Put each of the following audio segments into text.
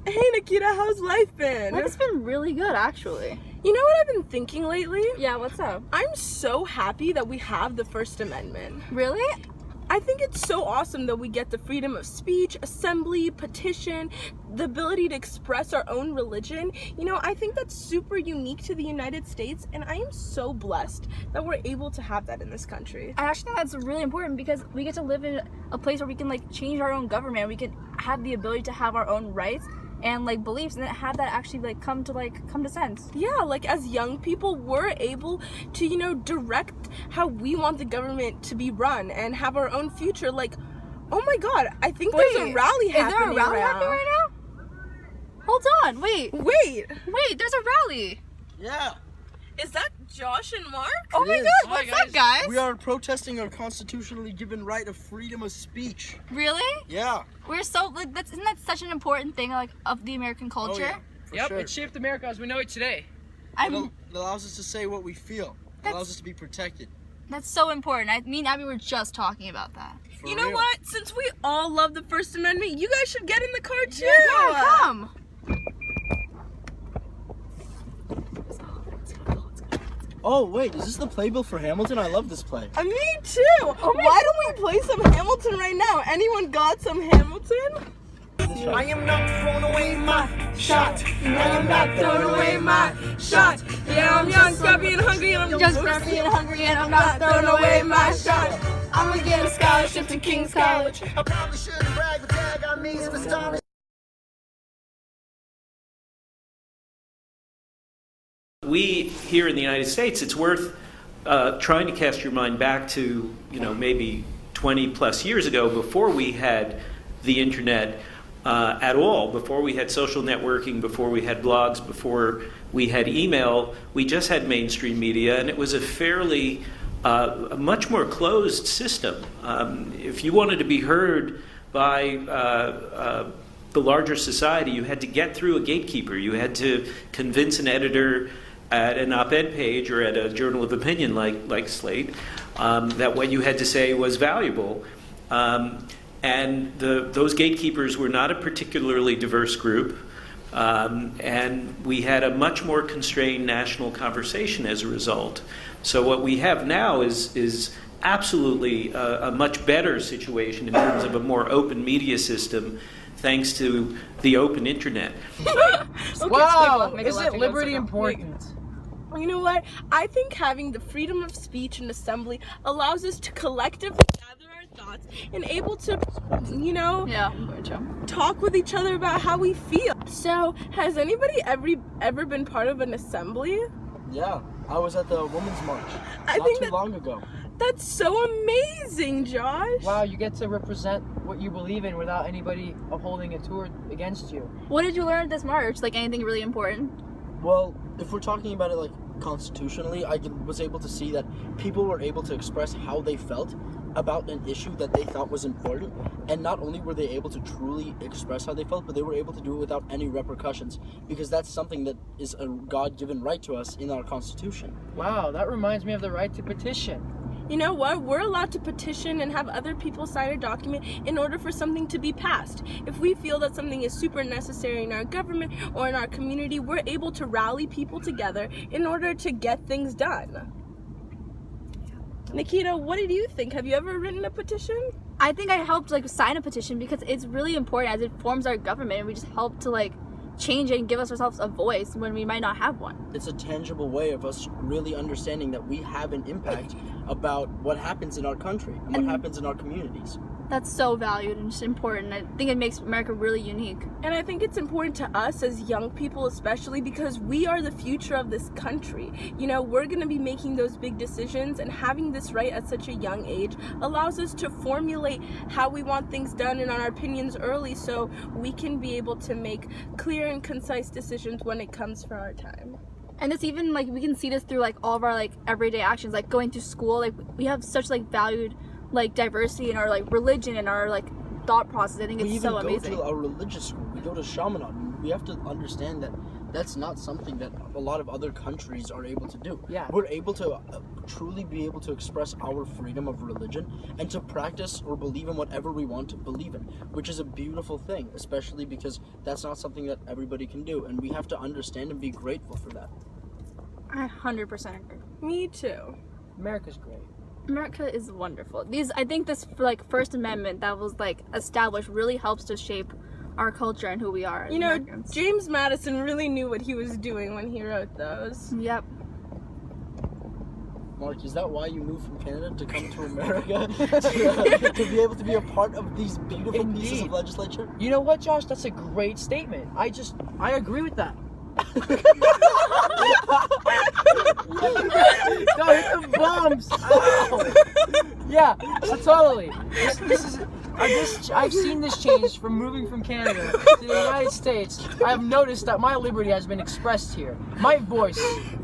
Hey Nikita, how's life been? Life's been really good, actually. You know what I've been thinking lately? Yeah, what's up? I'm so happy that we have the First Amendment. Really? I think it's so awesome that we get the freedom of speech, assembly, petition, the ability to express our own religion. You know, I think that's super unique to the United States, and I am so blessed that we're able to have that in this country. I actually think that's really important because we get to live in a place where we can change our own government. We can have the ability to have our own rights and beliefs, and have that actually come to sense. Yeah, as young people, we're able to direct how we want the government to be run and have our own future. Oh my god, I think there's a rally happening. Is there a rally happening right now? Hold on, wait, there's a rally. Yeah. Is that Josh and Mark? Oh my god, what's up, guys? We are protesting our constitutionally given right of freedom of speech. Really? Yeah. We're so isn't that such an important thing of the American culture? Oh, yeah, Yep, sure. it shaped America as we know it today. It allows us to say what we feel. It allows us to be protected. That's so important. Me and Abby were just talking about that. For You know real. what? Since we all love the First Amendment, you guys should get in the car too. Yeah, come. Oh wait, is this the playbill for Hamilton? I love this play. Me too. Why don't we play some Hamilton right now? Anyone got some Hamilton? I am not throwing away my shot. I am not Throwing away my shot. Yeah, I'm young, scrappy, and hungry, and I'm Just scrappy and hungry, and I'm not throwing away my shot. I'm gonna get a scholarship to King's College. I probably shouldn't brag, but tag on me for starting. We here in the United States, it's worth trying to cast your mind back to, maybe 20 plus years ago, before we had the internet at all, before we had social networking, before we had blogs, before we had email. We just had mainstream media, and it was a fairly a much more closed system. If you wanted to be heard by the larger society, you had to get through a gatekeeper. You had to convince an editor at an op-ed page or at a journal of opinion like Slate that what you had to say was valuable. And those gatekeepers were not a particularly diverse group. And we had a much more constrained national conversation as a result. So what we have now is absolutely a much better situation in terms of a more open media system, thanks to the open internet. Wow, Make it isn't laughing liberty circle. important? You know what? I think having the freedom of speech and assembly allows us to collectively gather our thoughts and able to, Yeah, I'm going to. talk with each other about how we feel. So, has anybody ever been part of an assembly? Yeah, I was at the Women's March I not think too that- long ago. That's so amazing, Josh. Wow, you get to represent what you believe in without anybody upholding a tour against you. What did you learn at this march? Anything really important? Well, if we're talking about it constitutionally, was able to see that people were able to express how they felt about an issue that they thought was important, and not only were they able to truly express how they felt, but they were able to do it without any repercussions, because that's something that is a God-given right to us in our Constitution. Wow, that reminds me of the right to petition. You know what? We're allowed to petition and have other people sign a document in order for something to be passed. If we feel that something is super necessary in our government or in our community, we're able to rally people together in order to get things done. Nikita, what did you think? Have you ever written a petition? I think I helped sign a petition because it's really important as it forms our government, and we just help to change it and give ourselves a voice when we might not have one. It's a tangible way of us really understanding that we have an impact about what happens in our country and what happens in our communities. That's so valued and just important. I think it makes America really unique. And I think it's important to us as young people, especially because we are the future of this country. We're going to be making those big decisions, and having this right at such a young age allows us to formulate how we want things done and our opinions early, so we can be able to make clear and concise decisions when it comes for our time. And it's even we can see this through all of our everyday actions, going to school. We have such valued diversity in our religion and our thought process. I think We it's even so go amazing. to a religious school. We go to Chaminade. We have to understand that that's not something that a lot of other countries are able to do. Yeah. We're able to truly be able to express our freedom of religion and to practice or believe in whatever we want to believe in, which is a beautiful thing, especially because that's not something that everybody can do, and we have to understand and be grateful for that. I 100% agree. Me too. America's great. America is wonderful. I think this like First Amendment that was like established really helps to shape our culture and who we are as You know, Americans. James Madison really knew what he was doing when he wrote those. Yep. Mark, is that why you moved from Canada to come to America to be able to be a part of these beautiful pieces Indeed. of legislature? You know what, Josh? That's a great statement. I agree with that. No, hit the bumps. Ow. Yeah, so totally. I've seen this change from moving from Canada to the United States. I've noticed that my liberty has been expressed here. My voice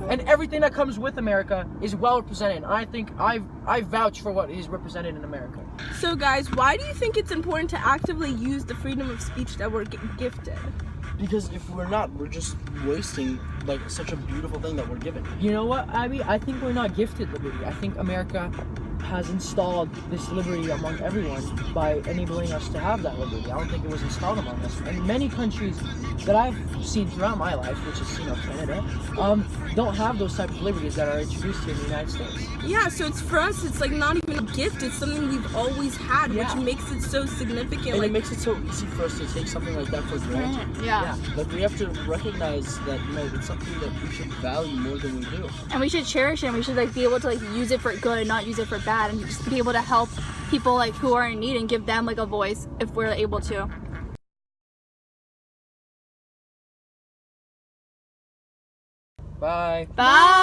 and everything that comes with America is well represented. And I think I vouch for what is represented in America. So guys, why do you think it's important to actively use the freedom of speech that we're gifted? Because if we're not, we're just wasting like such a beautiful thing that we're given. You know what, Abby? I think we're not gifted liberty. I think America has installed this liberty among everyone by enabling us to have that liberty. I don't think it was installed among us. And many countries that I've seen throughout my life, which is, Canada, don't have those type of liberties that are introduced here in the United States. Yeah, so it's for us, it's like not even a gift, it's something we've always had, Yeah. which makes it so significant. And Like, it makes it so easy for us to take something like that for granted. Yeah. Like we have to recognize that it's something that we should value more than we do. And we should cherish it, and we should like be able to like use it for good and not use it for bad, and just be able to help people like who are in need and give them like a voice if we're able to. Bye. Bye.